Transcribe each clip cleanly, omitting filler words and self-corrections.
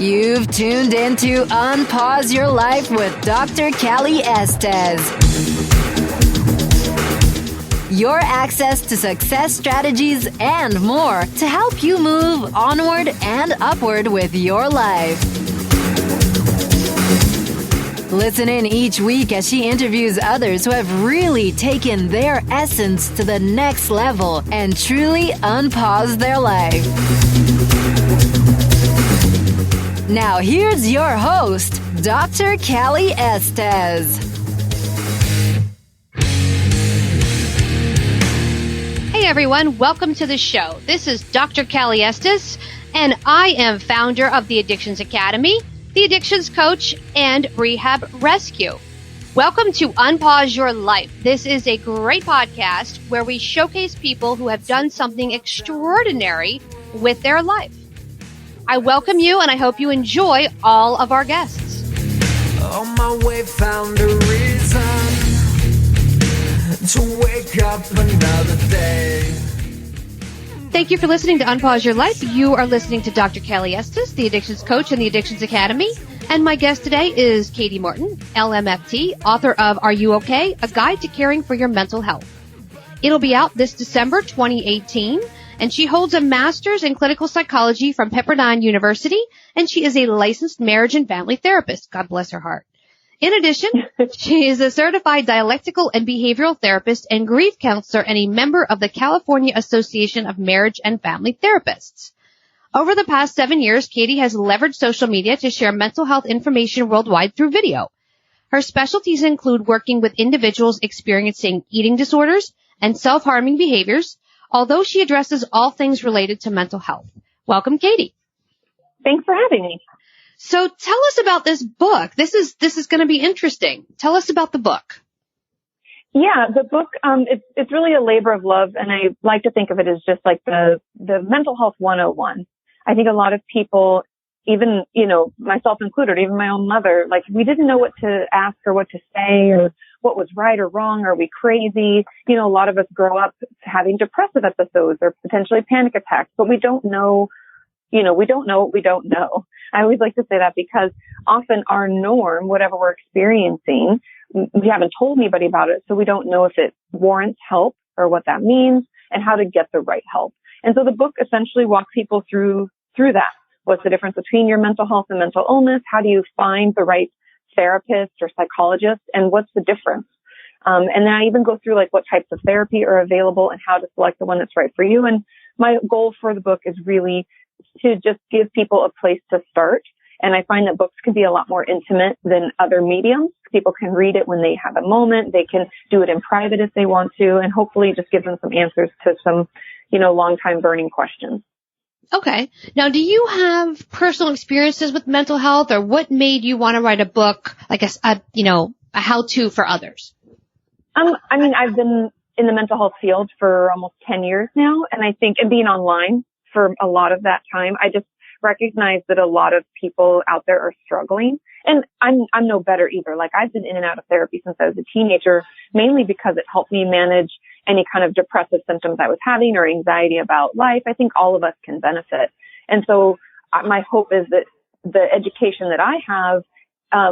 You've tuned into Unpause Your Life with Dr. Kali Estes. Your access to success strategies and more to help you move onward and upward with your life. Listen in each week as she interviews others who have really taken their essence to the next level and truly unpaused their life. Now here's your host, Dr. Kali Estes. Hey everyone, welcome to the show. This is Dr. Kali Estes, and I am founder of the Addictions Academy, the Addictions Coach, and Rehab Rescue. Welcome to Unpause Your Life. This is a great podcast where we showcase people who have done something extraordinary with their life. I welcome you, and I hope you enjoy all of our guests. On my way, found a reason to wake up another day. Thank you for listening to Unpause Your Life. You are listening to Dr. Kali Estes, the Addictions Coach and the Addictions Academy. And my guest today is Kati Morton, LMFT, author of Are You Okay? A Guide to Caring for Your Mental Health. It'll be out this December 2018. And she holds a master's in clinical psychology from Pepperdine University. And she is a licensed marriage and family therapist. God bless her heart. In addition, she is a certified dialectical and behavioral therapist and grief counselor and a member of the California Association of Marriage and Family Therapists. Over the past 7 years, Kati has leveraged social media to share mental health information worldwide through video. Her specialties include working with individuals experiencing eating disorders and self-harming behaviors, although she addresses all things related to mental health. Welcome, Kati. Thanks for having me. So tell us about this book. This is going to be interesting. Tell us about the book. Yeah, the book, it's really a labor of love, and I like to think of it as just like the mental health 101. I think a lot of people, even, myself included, even my own mother, like we didn't know what to ask or what to say or what was right or wrong. Are we crazy? A lot of us grow up having depressive episodes or potentially panic attacks, but we don't know, we don't know what we don't know. I always like to say that because often our norm, whatever we're experiencing, we haven't told anybody about it, so we don't know if it warrants help or what that means and how to get the right help. And so the book essentially walks people through that. What's the difference between your mental health and mental illness? How do you find the right therapist or psychologist? And what's the difference? And then I even go through like what types of therapy are available and how to select the one that's right for you. And my goal for the book is really to just give people a place to start. And I find that books can be a lot more intimate than other mediums. People can read it when they have a moment. They can do it in private if they want to, and hopefully just give them some answers to some, long time burning questions. Okay. Now, do you have personal experiences with mental health, or what made you want to write a book, like a how-to for others? I've been in the mental health field for almost 10 years now, and I think, and being online for a lot of that time, I just recognize that a lot of people out there are struggling. And I'm no better either. Like I've been in and out of therapy since I was a teenager, mainly because it helped me manage any kind of depressive symptoms I was having or anxiety about life. I think all of us can benefit. And so my hope is that the education that I have,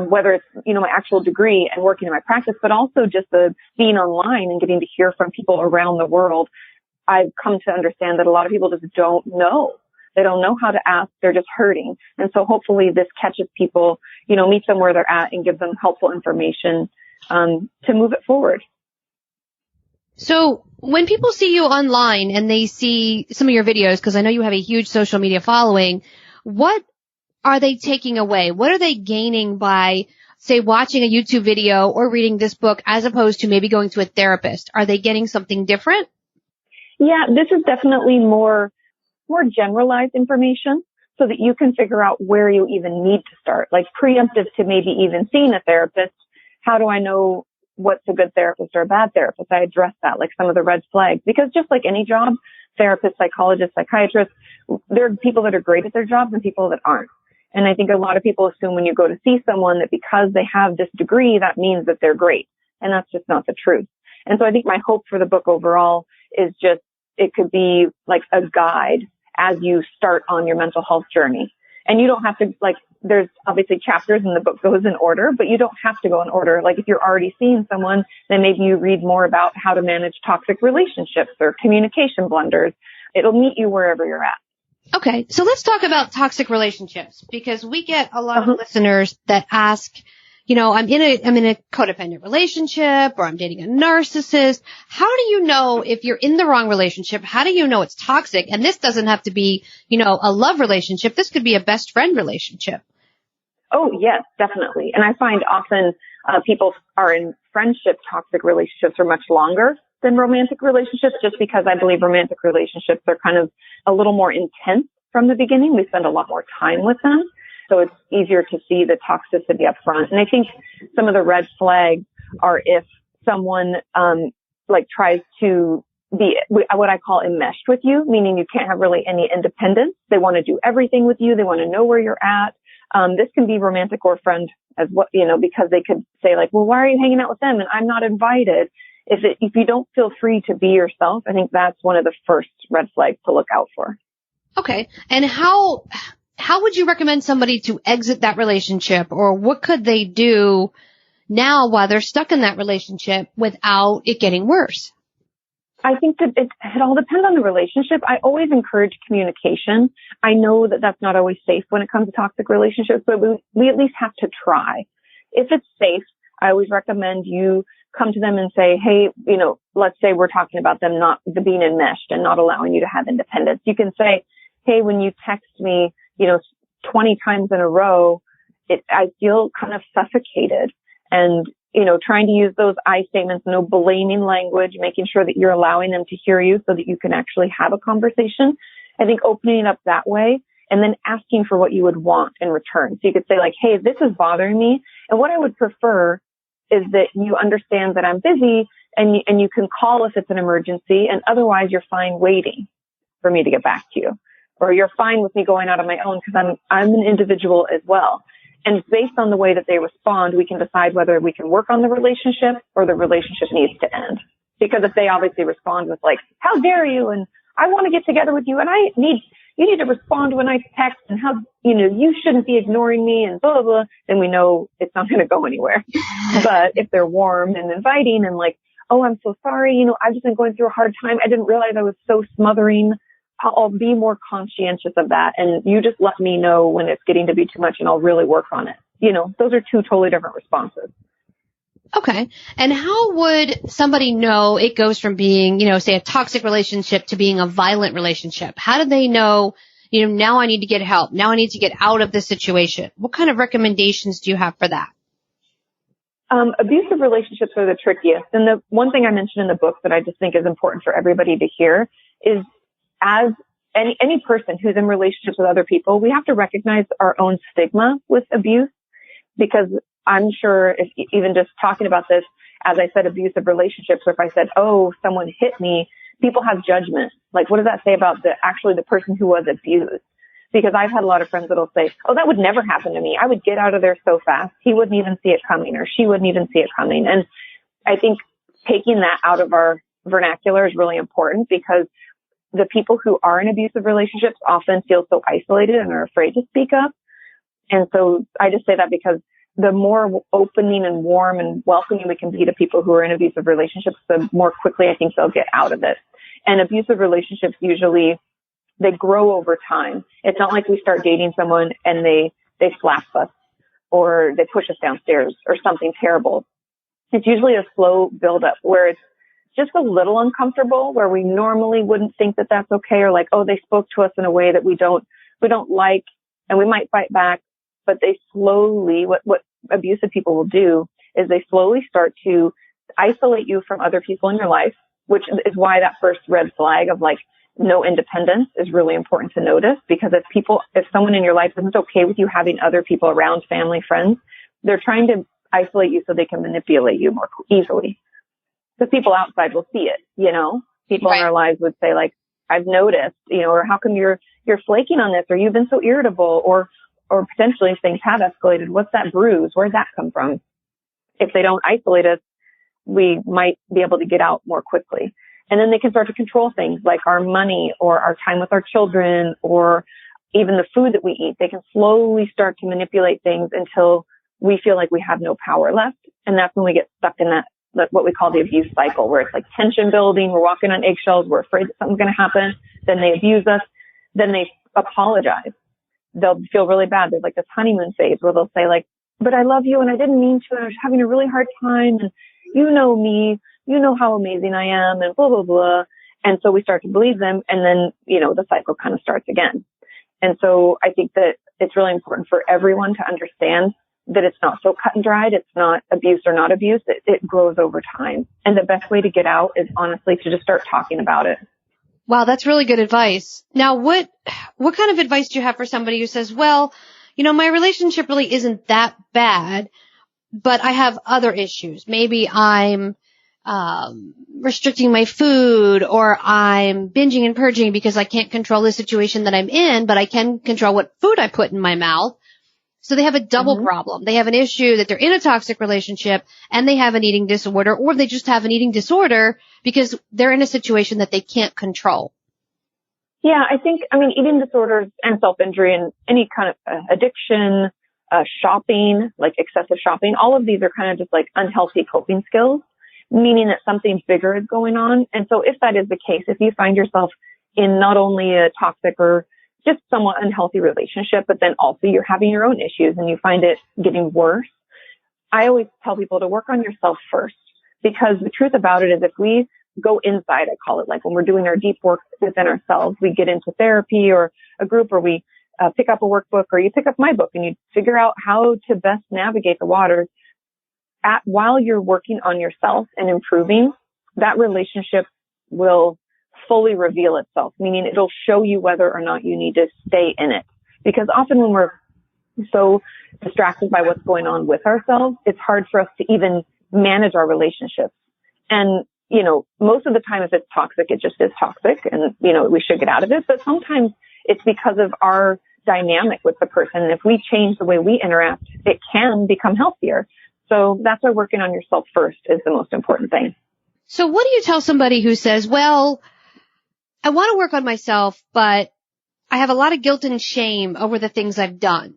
whether it's, my actual degree and working in my practice, but also just the being online and getting to hear from people around the world, I've come to understand that a lot of people just don't know. They don't know how to ask. They're just hurting. And so hopefully this catches people, meets them where they're at and gives them helpful information to move it forward. So when people see you online and they see some of your videos, because I know you have a huge social media following, what are they taking away? What are they gaining by, say, watching a YouTube video or reading this book as opposed to maybe going to a therapist? Are they getting something different? Yeah, this is definitely more generalized information so that you can figure out where you even need to start, like preemptive to maybe even seeing a therapist. How do I know what's a good therapist or a bad therapist? I address that, like some of the red flags, because just like any job, therapists, psychologists, psychiatrists, there are people that are great at their jobs and people that aren't. And I think a lot of people assume when you go to see someone that because they have this degree, that means that they're great. And that's just not the truth. And so I think my hope for the book overall is just, it could be like a guide as you start on your mental health journey. And you don't have to, like, there's obviously chapters in the book goes in order, but you don't have to go in order. Like, if you're already seeing someone, then maybe you read more about how to manage toxic relationships or communication blunders. It'll meet you wherever you're at. Okay, so let's talk about toxic relationships, because we get a lot of listeners that ask, you know, I'm in a codependent relationship, or I'm dating a narcissist. How do you know if you're in the wrong relationship? How do you know it's toxic? And this doesn't have to be, you know, a love relationship. This could be a best friend relationship. Oh, yes, definitely. And I find often people are in friendship toxic relationships for much longer than romantic relationships, just because I believe romantic relationships are kind of a little more intense from the beginning. We spend a lot more time with them. So it's easier to see the toxicity up front. And I think some of the red flags are if someone, tries to be what I call enmeshed with you, meaning you can't have really any independence. They want to do everything with you. They want to know where you're at. This can be romantic or friend as well, you know, because they could say like, well, why are you hanging out with them? And I'm not invited. If you don't feel free to be yourself, I think that's one of the first red flags to look out for. Okay. And how would you recommend somebody to exit that relationship, or what could they do now while they're stuck in that relationship without it getting worse? I think that it all depends on the relationship. I always encourage communication. I know that that's not always safe when it comes to toxic relationships, but we at least have to try. If it's safe, I always recommend you come to them and say, hey, you know, let's say we're talking about them not being enmeshed and not allowing you to have independence. You can say, hey, when you text me, you know, 20 times in a row, I feel kind of suffocated. And, you know, trying to use those I statements, no blaming language, making sure that you're allowing them to hear you so that you can actually have a conversation. I think opening it up that way, and then asking for what you would want in return. So you could say like, hey, this is bothering me, and what I would prefer is that you understand that I'm busy, and you can call if it's an emergency, and otherwise you're fine waiting for me to get back to you. Or you're fine with me going out on my own because I'm an individual as well. And based on the way that they respond, we can decide whether we can work on the relationship or the relationship needs to end. Because if they obviously respond with like, how dare you? And I want to get together with you, and you need to respond when I text, and how, you know, you shouldn't be ignoring me, and blah, blah, blah, then we know it's not going to go anywhere. But if they're warm and inviting and like, oh, I'm so sorry, you know, I've just been going through a hard time. I didn't realize I was so smothering. I'll be more conscientious of that. And you just let me know when it's getting to be too much, and I'll really work on it. You know, those are two totally different responses. Okay. And how would somebody know it goes from being, you know, say a toxic relationship to being a violent relationship? How do they know, you know, now I need to get help. Now I need to get out of this situation. What kind of recommendations do you have for that? Abusive relationships are the trickiest. And the one thing I mentioned in the book that I just think is important for everybody to hear is, as any person who's in relationships with other people, we have to recognize our own stigma with abuse, because I'm sure if even just talking about this, as I said, abusive relationships, or if I said, oh, someone hit me, people have judgment. Like, what does that say about the person who was abused? Because I've had a lot of friends that'll say, oh, that would never happen to me. I would get out of there so fast. He wouldn't even see it coming, or she wouldn't even see it coming. And I think taking that out of our vernacular is really important, because the people who are in abusive relationships often feel so isolated and are afraid to speak up. And so I just say that because the more opening and warm and welcoming we can be to people who are in abusive relationships, the more quickly I think they'll get out of it. And abusive relationships usually, they grow over time. It's not like we start dating someone and they slap us or they push us downstairs or something terrible. It's usually a slow buildup where it's just a little uncomfortable, where we normally wouldn't think that that's okay, or like, oh, they spoke to us in a way that we don't like, and we might fight back. But they slowly, what abusive people will do is they slowly start to isolate you from other people in your life, which is why that first red flag of like no independence is really important to notice. Because if someone in your life isn't okay with you having other people around, family, friends, they're trying to isolate you so they can manipulate you more easily. Because people outside will see it, you know, people in our lives would say like, I've noticed, you know, or how come you're flaking on this, or you've been so irritable, or potentially if things have escalated, what's that bruise? Where'd that come from? If they don't isolate us, we might be able to get out more quickly. And then they can start to control things like our money or our time with our children or even the food that we eat. They can slowly start to manipulate things until we feel like we have no power left. And that's when we get stuck in that what we call the abuse cycle, where it's like tension building. We're walking on eggshells. We're afraid that something's going to happen. Then they abuse us. Then they apologize. They'll feel really bad. There's like this honeymoon phase where they'll say like, but I love you and I didn't mean to, and I was having a really hard time, and you know me, you know how amazing I am, and blah, blah, blah. And so we start to believe them, and then, the cycle kind of starts again. And so I think that it's really important for everyone to understand that it's not so cut and dried. It's not abuse or not abuse. It grows over time. And the best way to get out is honestly to just start talking about it. Wow, that's really good advice. Now, what kind of advice do you have for somebody who says, well, my relationship really isn't that bad, but I have other issues. Maybe I'm restricting my food, or I'm binging and purging because I can't control the situation that I'm in, but I can control what food I put in my mouth. So they have a double problem. They have an issue that they're in a toxic relationship and they have an eating disorder, or they just have an eating disorder because they're in a situation that they can't control. Yeah, I think, eating disorders and self-injury and any kind of addiction, shopping, like excessive shopping, all of these are kind of just like unhealthy coping skills, meaning that something bigger is going on. And so if that is the case, if you find yourself in not only a toxic or just somewhat unhealthy relationship, but then also you're having your own issues and you find it getting worse, I always tell people to work on yourself first, because the truth about it is if we go inside, I call it, like when we're doing our deep work within ourselves, we get into therapy or a group, or we pick up a workbook, or you pick up my book and you figure out how to best navigate the waters while you're working on yourself and improving, that relationship will fully reveal itself, meaning it'll show you whether or not you need to stay in it. Because often when we're so distracted by what's going on with ourselves, it's hard for us to even manage our relationships. And, most of the time if it's toxic, it just is toxic and, we should get out of it. But sometimes it's because of our dynamic with the person. And if we change the way we interact, it can become healthier. So that's why working on yourself first is the most important thing. So what do you tell somebody who says, well, I want to work on myself, but I have a lot of guilt and shame over the things I've done?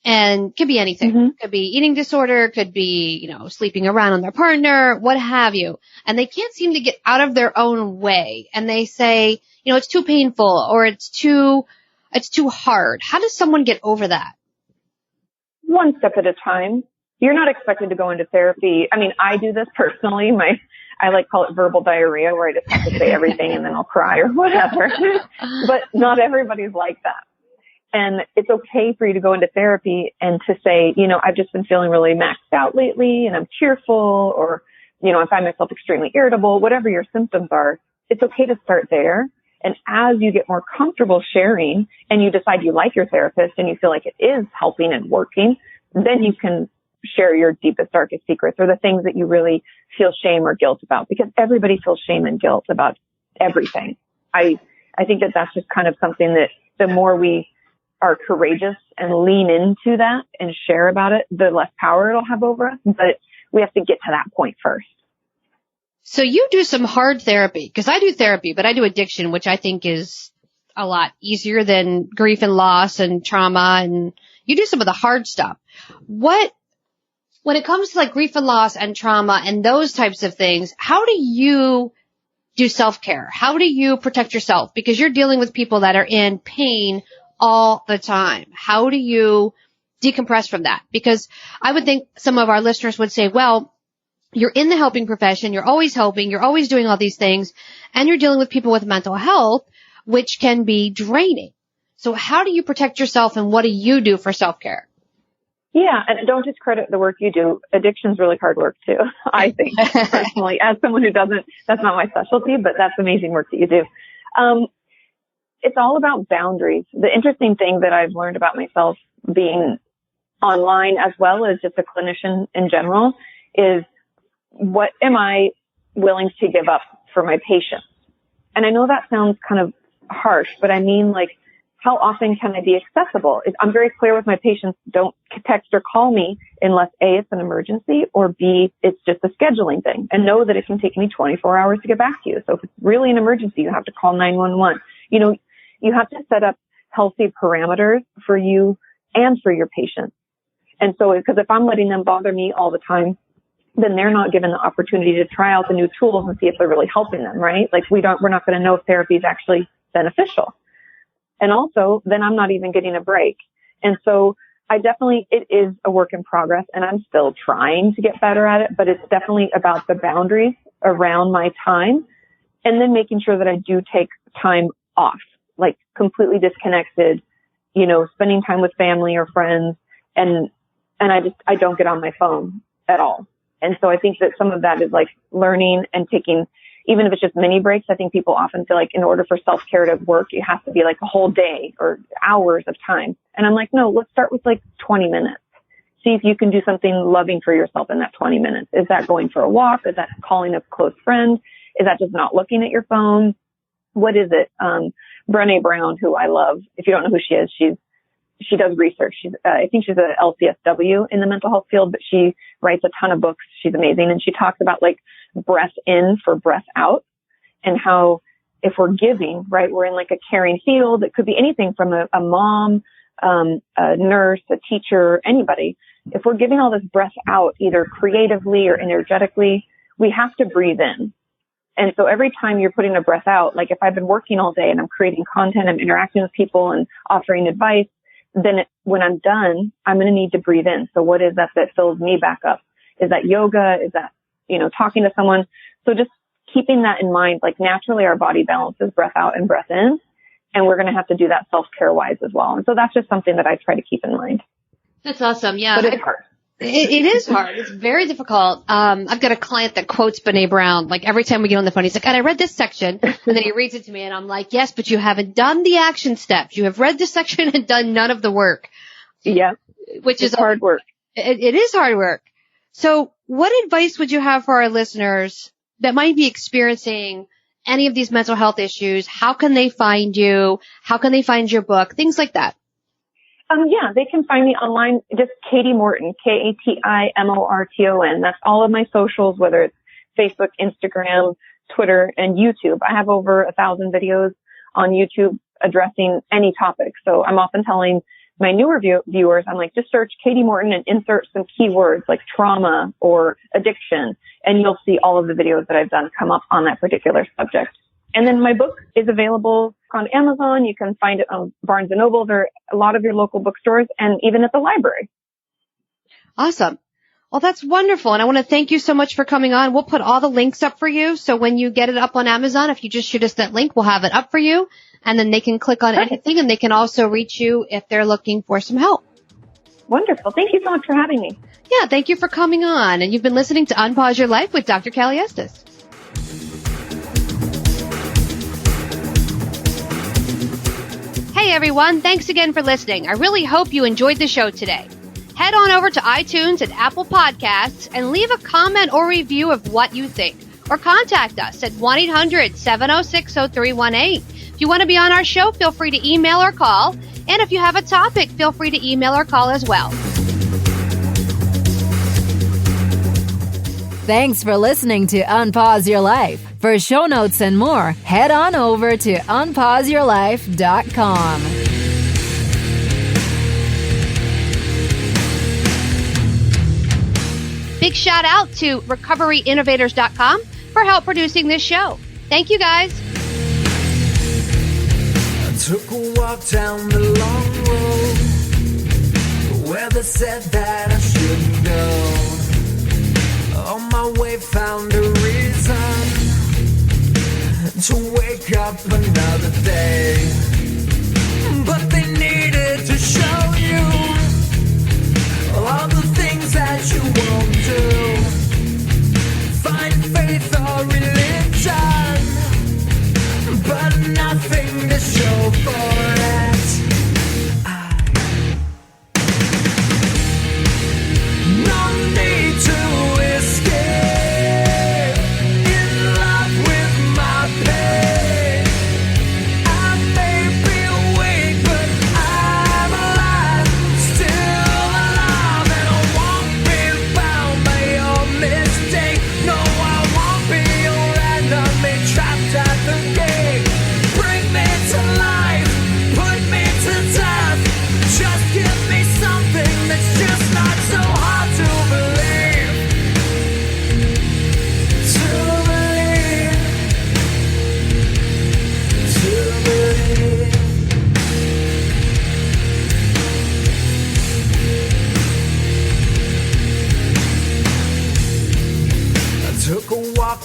And could be anything. Could be eating disorder, could be, sleeping around on their partner, what have you. And they can't seem to get out of their own way. And they say, it's too painful, or it's too hard. How does someone get over that? One step at a time. You're not expected to go into therapy. I do this personally. I call it verbal diarrhea, where I just have to say everything and then I'll cry or whatever. But not everybody's like that. And it's okay for you to go into therapy and to say, I've just been feeling really maxed out lately and I'm tearful, or, I find myself extremely irritable, whatever your symptoms are. It's okay to start there. And as you get more comfortable sharing and you decide you like your therapist and you feel like it is helping and working, then you can share your deepest, darkest secrets, or the things that you really feel shame or guilt about, because everybody feels shame and guilt about everything. I think that that's just kind of something that the more we are courageous and lean into that and share about it, the less power it'll have over us. But we have to get to that point first. So you do some hard therapy, because I do therapy, but I do addiction, which I think is a lot easier than grief and loss and trauma. And you do some of the hard stuff. When it comes to grief and loss and trauma and those types of things, how do you do self-care? How do you protect yourself? Because you're dealing with people that are in pain all the time. How do you decompress from that? Because I would think some of our listeners would say, well, you're in the helping profession, you're always helping, you're always doing all these things, and you're dealing with people with mental health, which can be draining. So how do you protect yourself, and what do you do for self-care? Yeah, and don't discredit the work you do. Addiction's really hard work too, I think, personally. As someone who doesn't, that's not my specialty, but that's amazing work that you do. It's all about boundaries. The interesting thing that I've learned about myself being online, as well as just a clinician in general, is what am I willing to give up for my patients? And I know that sounds kind of harsh, but I mean, how often can I be accessible? I'm very clear with my patients, don't text or call me unless A, it's an emergency, or B, it's just a scheduling thing. And know that it can take me 24 hours to get back to you. So if it's really an emergency, you have to call 911. You have to set up healthy parameters for you and for your patient. And so, because if I'm letting them bother me all the time, then they're not given the opportunity to try out the new tools and see if they're really helping them, right? Like we're not going to know if therapy is actually beneficial. And also, then I'm not even getting a break. And so it is a work in progress, and I'm still trying to get better at it, but it's definitely about the boundaries around my time, and then making sure that I do take time off, like completely disconnected, spending time with family or friends, and I don't get on my phone at all. And so I think that some of that is like learning and taking, even if it's just mini breaks. I think people often feel like in order for self-care to work, you have to be like a whole day or hours of time. And I'm like, no, let's start with like 20 minutes. See if you can do something loving for yourself in that 20 minutes. Is that going for a walk? Is that calling a close friend? Is that just not looking at your phone? What is it? Brené Brown, who I love. If you don't know who she is, she does research. I think she's an LCSW in the mental health field, but she writes a ton of books. She's amazing. And she talks about like breath in for breath out, and how if we're giving, right, we're in like a caring field. It could be anything from a mom, a nurse, a teacher, anybody. If we're giving all this breath out, either creatively or energetically, we have to breathe in. And so every time you're putting a breath out, like if I've been working all day and I'm creating content, I'm interacting with people and offering advice, then when I'm done, I'm going to need to breathe in. So what is that fills me back up? Is that yoga? Is that, talking to someone? So just keeping that in mind, like naturally our body balances breath out and breath in, and we're going to have to do that self-care wise as well. And so that's just something that I try to keep in mind. That's awesome. Yeah. But it's hard. It is hard. It's very difficult. I've got a client that quotes Brené Brown. Like every time we get on the phone, he's like, and I read this section, and then he reads it to me, and I'm like, yes, but you haven't done the action steps. You have read this section and done none of the work. Yeah. Which is hard work. It is hard work. So what advice would you have for our listeners that might be experiencing any of these mental health issues? How can they find you? How can they find your book? Things like that. Yeah, they can find me online, just Kati Morton, KATIMORTON. That's all of my socials, whether it's Facebook, Instagram, Twitter, and YouTube. I have over 1,000 videos on YouTube addressing any topic. So I'm often telling my newer viewers, I'm like, just search Kati Morton and insert some keywords like trauma or addiction, and you'll see all of the videos that I've done come up on that particular subject. And then my book is available on Amazon. You can find it on Barnes & Noble. There are a lot of your local bookstores, and even at the library. Awesome. Well, that's wonderful. And I want to thank you so much for coming on. We'll put all the links up for you. So when you get it up on Amazon, if you just shoot us that link, we'll have it up for you. And then they can click on anything, and they can also reach you if they're looking for some help. Wonderful. Thank you so much for having me. Yeah, thank you for coming on. And you've been listening to Unpause Your Life with Dr. Kali Estes. Hey everyone, thanks again for listening. I really hope you enjoyed the show today. Head on over to iTunes and Apple Podcasts and leave a comment or review of what you think. Or contact us at 1-800-706-0318. If you want to be on our show, feel free to email or call. And if you have a topic, feel free to email or call as well. Thanks for listening to Unpause Your Life. For show notes and more, head on over to unpauseyourlife.com. Big shout out to recoveryinnovators.com for help producing this show. Thank you guys. I took a walk down the long road where they said that I shouldn't go. On my way found a reason to wake up another day. But they needed to show you all the things that you won't do. Find faith or religion, but nothing to show for it. No need to escape in love with my pain. I may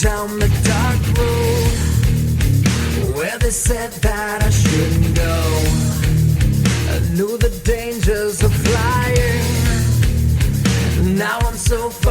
down the dark road where they said that I shouldn't go. I knew the dangers of flying. Now I'm so far